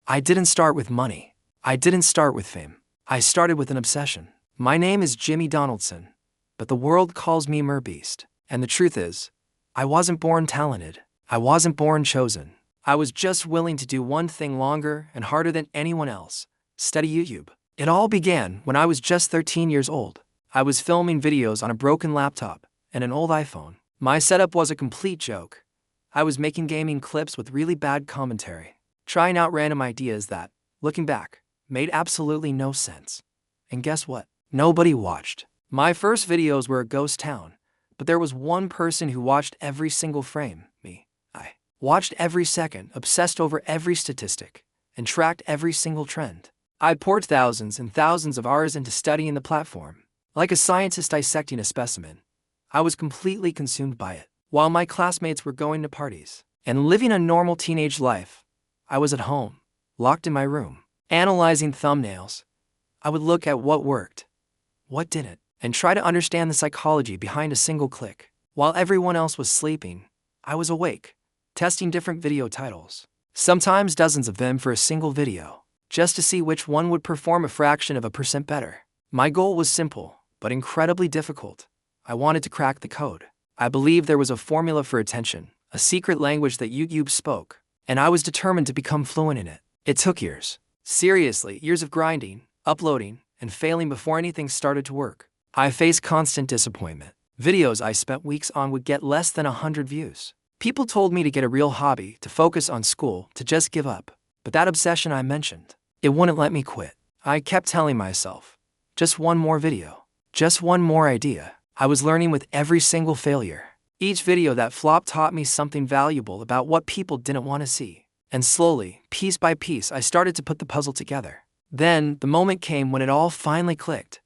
I didn't start with money. I didn't start with fame. I started with an obsession. My name is Jimmy Donaldson, but the world calls me MrBeast. And the truth is, I wasn't born talented. I wasn't born chosen. I was just willing to do one thing longer and harder than anyone else: study YouTube. It all began when I was just 13 years old. I was filming videos on a broken laptop and an old iPhone. My setup was a complete joke. I was making gaming clips with really bad commentary, trying out random ideas that, looking back, made absolutely no sense. And guess what? Nobody watched. My first videos were a ghost town, but there was one person who watched every single frame: me. I watched every second, obsessed over every statistic, and tracked every single trend. I poured thousands and thousands of hours into studying the platform. Like a scientist dissecting a specimen, I was completely consumed by it. While my classmates were going to parties and living a normal teenage life, I was at home, locked in my room, analyzing thumbnails. I would look at what worked, what didn't, and try to understand the psychology behind a single click. While everyone else was sleeping, I was awake, testing different video titles, sometimes dozens of them for a single video, just to see which one would perform a fraction of a percent better. My goal was simple, but incredibly difficult. I wanted to crack the code. I believed there was a formula for attention, a secret language that YouTube spoke, and I was determined to become fluent in it. It took years. Seriously, years of grinding, uploading, and failing before anything started to work. I faced constant disappointment. Videos I spent weeks on would get less than 100 views. People told me to get a real hobby, to focus on school, to just give up. But that obsession I mentioned, it wouldn't let me quit. I kept telling myself, just one more video, just one more idea. I was learning with every single failure. Each video that flopped taught me something valuable about what people didn't want to see. And slowly, piece by piece, I started to put the puzzle together. Then, the moment came when it all finally clicked.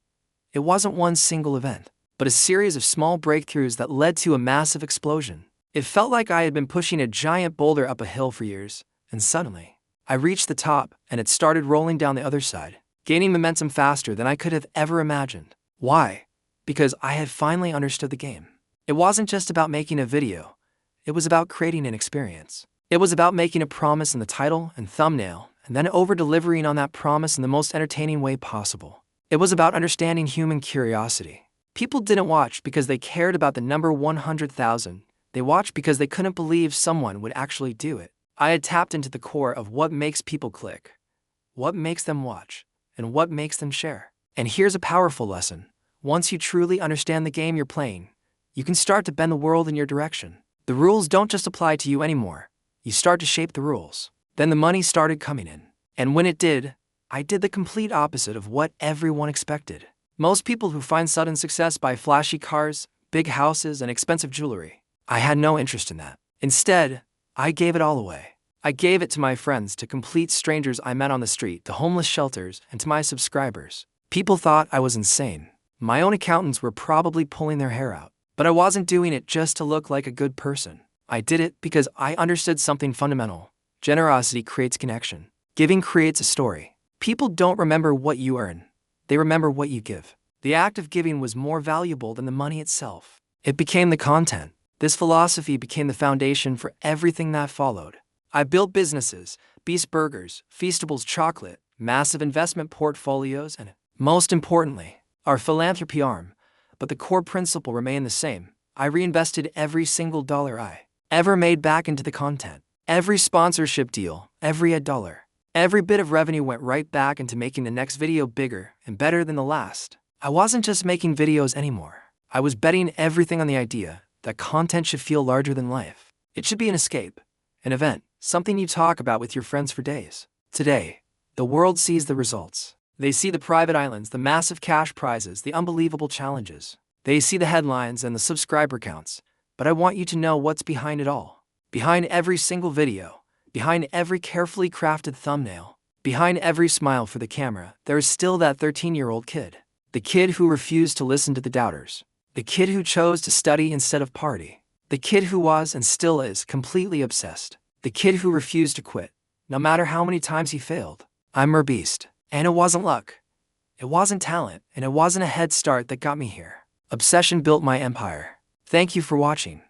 It wasn't one single event, but a series of small breakthroughs that led to a massive explosion. It felt like I had been pushing a giant boulder up a hill for years, and suddenly, I reached the top, and it started rolling down the other side, gaining momentum faster than I could have ever imagined. Why? Because I had finally understood the game. It wasn't just about making a video. It was about creating an experience. It was about making a promise in the title and thumbnail, and then over-delivering on that promise in the most entertaining way possible. It was about understanding human curiosity. People didn't watch because they cared about the number 100,000. They watched because they couldn't believe someone would actually do it. I had tapped into the core of what makes people click, what makes them watch, and what makes them share. And here's a powerful lesson. Once you truly understand the game you're playing, you can start to bend the world in your direction. The rules don't just apply to you anymore. You start to shape the rules. Then the money started coming in. And when it did, I did the complete opposite of what everyone expected. Most people who find sudden success buy flashy cars, big houses, and expensive jewelry. I had no interest in that. Instead, I gave it all away. I gave it to my friends, to complete strangers I met on the street, to homeless shelters, and to my subscribers. People thought I was insane. My own accountants were probably pulling their hair out. But I wasn't doing it just to look like a good person. I did it because I understood something fundamental. Generosity creates connection. Giving creates a story. People don't remember what you earn. They remember what you give. The act of giving was more valuable than the money itself. It became the content. This philosophy became the foundation for everything that followed. I built businesses, Beast Burgers, Feastables Chocolate, massive investment portfolios, and, most importantly, our philanthropy arm. But the core principle remained the same. I reinvested every single dollar I ever made back into the content. Every sponsorship deal, every ad dollar, every bit of revenue went right back into making the next video bigger and better than the last. I wasn't just making videos anymore. I was betting everything on the idea that content should feel larger than life. It should be an escape, an event, something you talk about with your friends for days. Today, the world sees the results. They see the private islands, the massive cash prizes, the unbelievable challenges. They see the headlines and the subscriber counts. But I want you to know what's behind it all. Behind every single video, behind every carefully crafted thumbnail, behind every smile for the camera, there is still that 13-year-old kid. The kid who refused to listen to the doubters. The kid who chose to study instead of party. The kid who was and still is completely obsessed. The kid who refused to quit, no matter how many times he failed. I'm MrBeast. And it wasn't luck. It wasn't talent, and it wasn't a head start that got me here. Obsession built my empire. Thank you for watching.